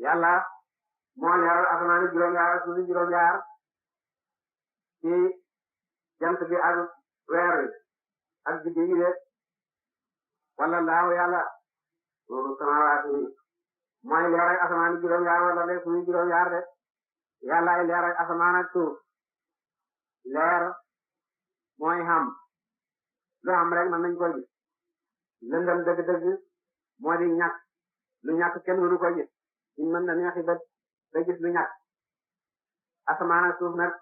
yàlla moo leeral asamaan juróom-ñaar ak suufi juróom-ñaar ci jant bi ak weer wi ak biddi yi de wala laahu yàlla loolu samaawaati mooy leer ak asamaan juróom-ñaar wala de suufi juróom-ñaar de yàlla ay leer ak asamaan ak suuf leer mooy xam lu xam rek mën nañ ko gis lëndëm dëgg-dëgg moo di ñàkk lu ñàkk kenn mënu ko gis ñu mën na neexi ba gis lu ñàkk asamaan ak suuf nag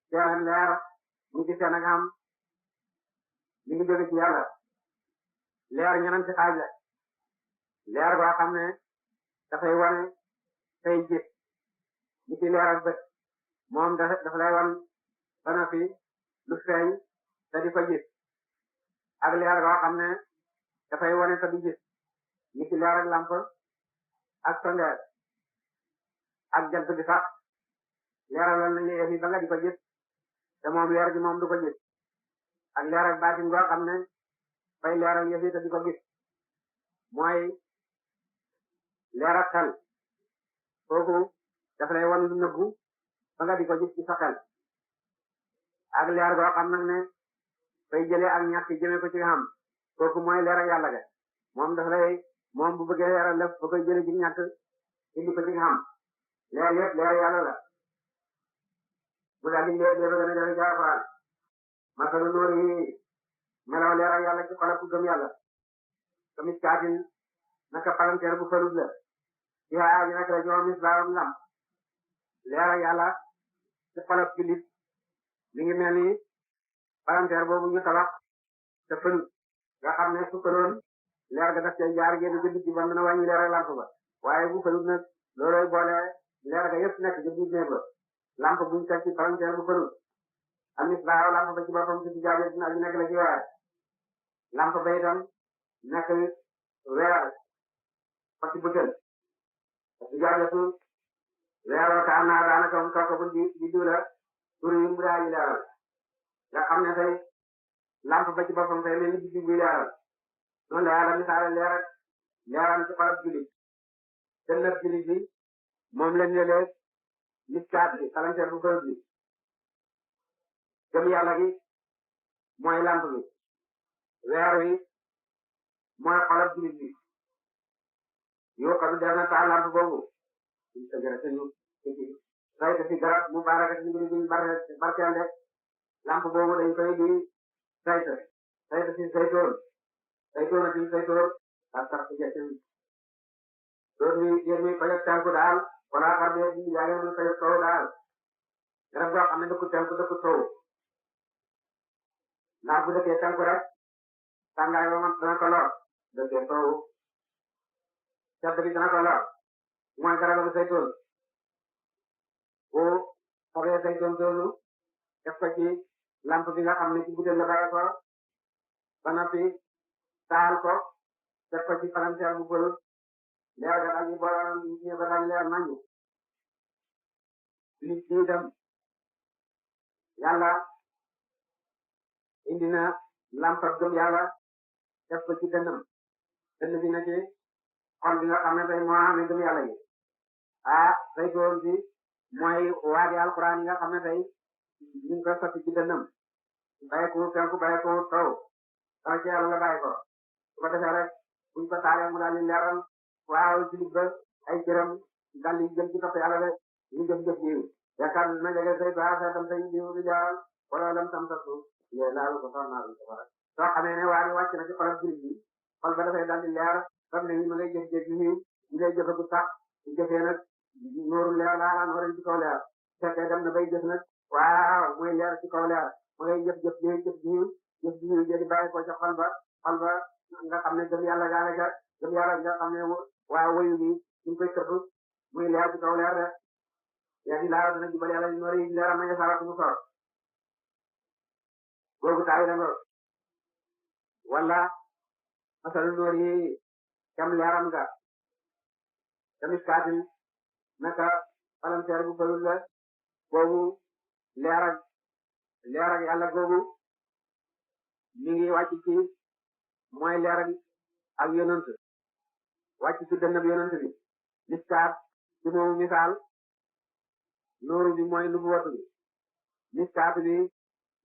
seen leer ñu gisee nag xam li ngi jóge ci yàlla leer ñeneen ci xaaj la leer boo xam ne dafay wane tey gis ñu ci leer ak bët moom dafa lay wan ba na fi lu feeñ te di ko gis ak leer boo xam ne dafay wane te du gis ñu ci leer ak lamp ak sondeer ak jant bi sax leeralal nañ la fi ba nga di ko gis te moom leer gi moom du ko gis ak leer ak baatin goo xam ne fay leeral yëf yi te di ko gis mooy leer ak xel kooku dafa lay wan lu nëbbu ba nga di ko gis ci sa xel ak leer goo xam nag ne fay jëlee ak ñàkk jëme ko ci xam kooku mooy leer ak yàlla ga moom dafa lay moom bu bëggee leeral lépp ba koy jëlee ci ñàkk indi ko ci xam leer yëpp leer yàlla la bu daal di leer ba gën a jafe jaafaan masalu nóor yi melaw leer ak yàlla ci xolab ku gëm yàlla tamit kaatin naka palanteer bu farut la ci aa ji nak la jox mis baaram lam leer ak yàlla ci xolab jullit mi ngi mel ni palanteer boobu ñu tabax te farut nga xam ne su faroon leer ga daf cay jaar génn jënd ci ba mën a wàññi leer ak lamp ba waaye bu farut nag looloy boole leer ga yëpp nekk jënd néeg ba lamp buñ teg ci palanteer bu farut am mis baaw lamp ba ci boppam ci jaabe dina aju nekk la ci weer lamp ba itam nekk weer fa ci bëggal ci jaabe su weeroo taan naa daanaka mu toog bu di dula turu yi mu daa ji leeral nga xam ne tey lamp ba ci boppam tey mel ni biddi buy leeral noonu la yàlla misaale leeral ci xolab julit dënnab julit bi moom lañ lelee miskaat bi palanteer bu farut bi gëm yàlla gi mooy lamp bi weer wi mooy xolab julit bi yoo xam ne def na taal lamp boobu ñu tëgëra te ñu sayte si garab mu baraka ci mbiri biñ barkeel de lamp boobu dañ koy di sayte si saytoon ak sax ci jëccëm doon mi yéen mi koy tànku daal wala xar bi yaa ngi mi koy sow daal garab goo xam ne dëkku tànku dëkku sow ndax bu dëkkee tànku rek tàngaay ba man dana ko lor dëkkee sow sedd bi dana ko lor mooy garabu saytoon bu xamee saytoon soosu def ko ci lamp bi nga xam ne ci butéel la bàyyi ko ba noppi taal ko def ko ci palanteer bu bëru leer ga daal ñu boole ñu ba daal leer nañu nit ñi dem yàlla indi na lamp ak gëm yàlla def ko ci dënnam dënn bi na ci xol bi nga xam ne tey moo amee gëm yàlla gi saytoon bi mooy waadi alquran yi nga xam ne tey ñu ngi ko sotti ci dënnam bàyyi ko penku bàyyi ko taw taw ci yàlla la bàyyi ko su ko defee rek buñ ko taalee mu daal di leeral waaw ci ba ay cëram daal di jëm ci topp yàlla de ñu jëf-jëf yiw yaakaar na jege say baax tam say diw di jaaral wala lam tam tattu yee laalu ko sax naa ko faral soo xamee ne waa ni wàcc na ci xolab jullit bi xol ba dafay daal di leer xam ne ma ngay jëf-jëf yiw ñu lay jëfagu sax ñu jëfee nag nooru leer laa nooru ci kaw leer fekkee dem na bay jëf nag waaw mooy leer ci kaw leer ma ngay jëf-jëf yiw jëdi bàyyi ko ca xol ba nga xam ne gëm yàlla gaa nga ca gëm yàlla nga xam ne waaw wayu bi ñu koy tëbb muy leer ci kaw leer de yaa di laa dana jubal yàlla noor yi leeram nañu sara ku mu sor googu taay la nga wala masalu noor yi cam leeram nga tamit kaatin naka palanteer bu farul la googu leer ak yàlla googu mi ngi wàcc ci mooy leer ak yonent wàcc ci dënnab yonent bi miskaat ci moomu misaal nooru bi mooy nubuwatu bi miskaat bi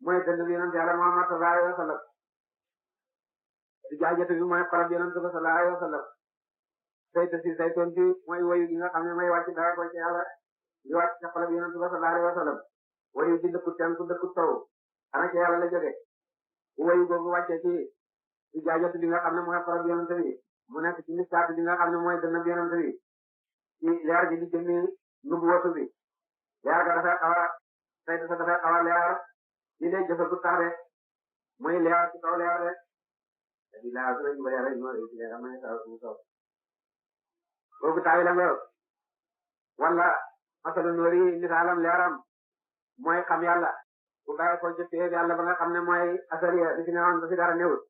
mooy dënd bi yonent yàlla Muhammad sallallahu alayhi wa sallam jaajëte bi mooy xolab yonent bi sallallahu alayhi wa sallam saytoon bi mooy wayu gi nga xam ne mooy wàcc dara ko ci yàlla di wàcc ci xolab yonent bi sallallahu alayhi wa sallam wayu di dëkku teen ku dëkku taw ana ci yàlla la jóge bu wayu googu wàccee ci jaajëte bi nga xam ne mooy xolab yonent bi mu nekk ci miskaat bi nga xam ne mooy dënd bi yonent bi ci leer gi di jëmmi nubuwatu bi leer ga dafay xaw a saytu sa dafay xaw a leer di leen jëfatu tax de mooy leer ci kaw leer de di laa su lañu bëri rek ñoo ci leer am nañu taw suñu kaw kooku tawi la nga wala masalu noori misaalam leeram mooy xam yàlla bu bàyyi ko jëfee yàlla ba nga xam ne mooy asariya di fi newoon ba fi dara newul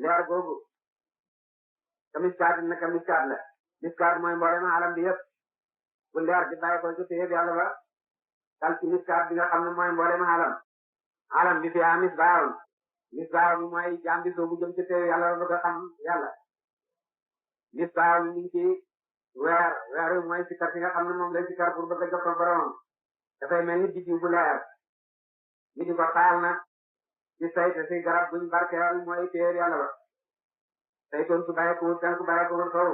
leer googu ka miskaat na ka miskaat la miskaat mooy mboolem alam bi yëpp bu leer di bàyyi ko jëfee yàlla ba dal ci miskaat bi nga xam ne mooy mboolem alam bi fi am misbaaw bi mooy jaam bi soobu jëm ci teew yàlla ba bëgg a xam yàlla misbaaw bi mi ngi ci weer wi mooy sikkar si nga xam ne moom lay sikkar pour bëgg a jokkal boromam dafay mel ni biddiw bu leer ñu di ko taal nag ci sayte si garab buñ barkeel mooy teew yàlla ba saytoon su bàyyi ko ten su bàyyi ko kaw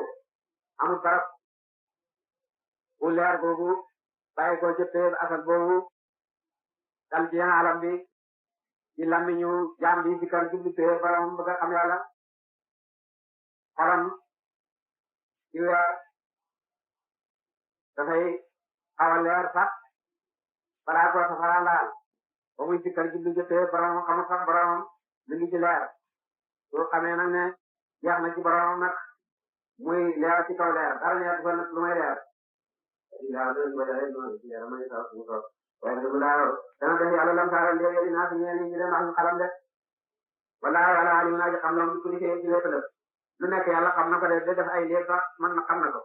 amul barab bu leer googu bàyyi ko ci teew asal boobu dal ci alam bi ci làmmiñu jaam bi sikkar jublu teew boromam bëgg a xam yàlla xolam ci weer dafay xaw a leer sax balaa ko safara laal ba muy sikkar jublu jëppee boromam xamul sax boromam mi ngi ci leer soo xamee nag ne jeex na ci boromam nag muy leer ci kaw leer dara leer ko nag lu may leer waaye dëgg laa dana def yàlla lam saaral léegi dinaa fi ñeel ñu dem ak xalam de wallaahi wala alim naa ji xam loom bi ku li ci lépp lépp lu nekk yàlla xam na ko de def ay léeb sax man na xam na ko